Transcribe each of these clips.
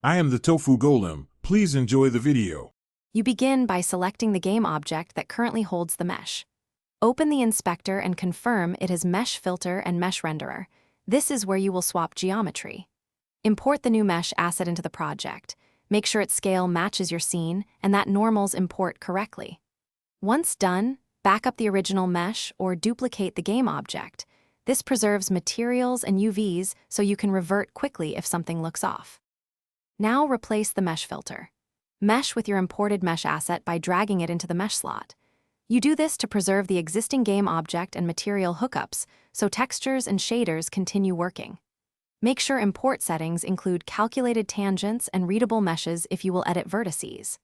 I am the tofu golem. Please enjoy the video. You begin by selecting the game object that currently holds the mesh. Open the inspector and confirm it has mesh filter and mesh renderer. This is where you will swap geometry. Import the new mesh asset into the project. Make sure its scale matches your scene and that normals import correctly. Once done, back up the original mesh or duplicate the game object. This preserves materials and UVs so you can revert quickly if something looks off. Now replace the mesh filter. Mesh with your imported mesh asset by dragging it into the mesh slot. You do this to preserve the existing game object and material hookups so textures and shaders continue working. Make sure import settings include calculated tangents and readable meshes if you will edit vertices.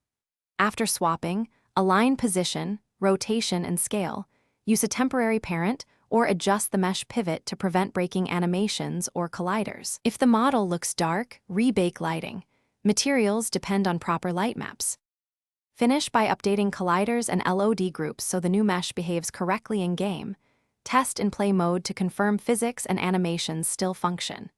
After swapping, align position, rotation, and scale. Use a temporary parent or adjust the mesh pivot to prevent breaking animations or colliders. If the model looks dark, rebake lighting. Materials depend on proper light maps. Finish by updating colliders and LOD groups so the new mesh behaves correctly in-game. Test in play mode to confirm physics and animations still function.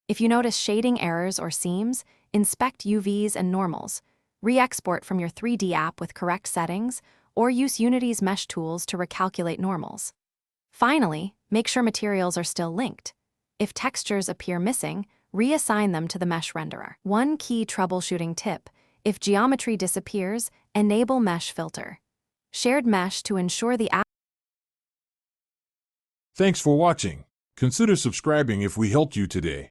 If you notice shading errors or seams, inspect UVs and normals. Re-export from your 3D app with correct settings, or use Unity's mesh tools to recalculate normals. Finally, make sure materials are still linked. If textures appear missing, reassign them to the mesh renderer. One key troubleshooting tip: if geometry disappears, enable mesh filter. Shared mesh to ensure the app. Thanks for watching. Consider subscribing if we helped you today.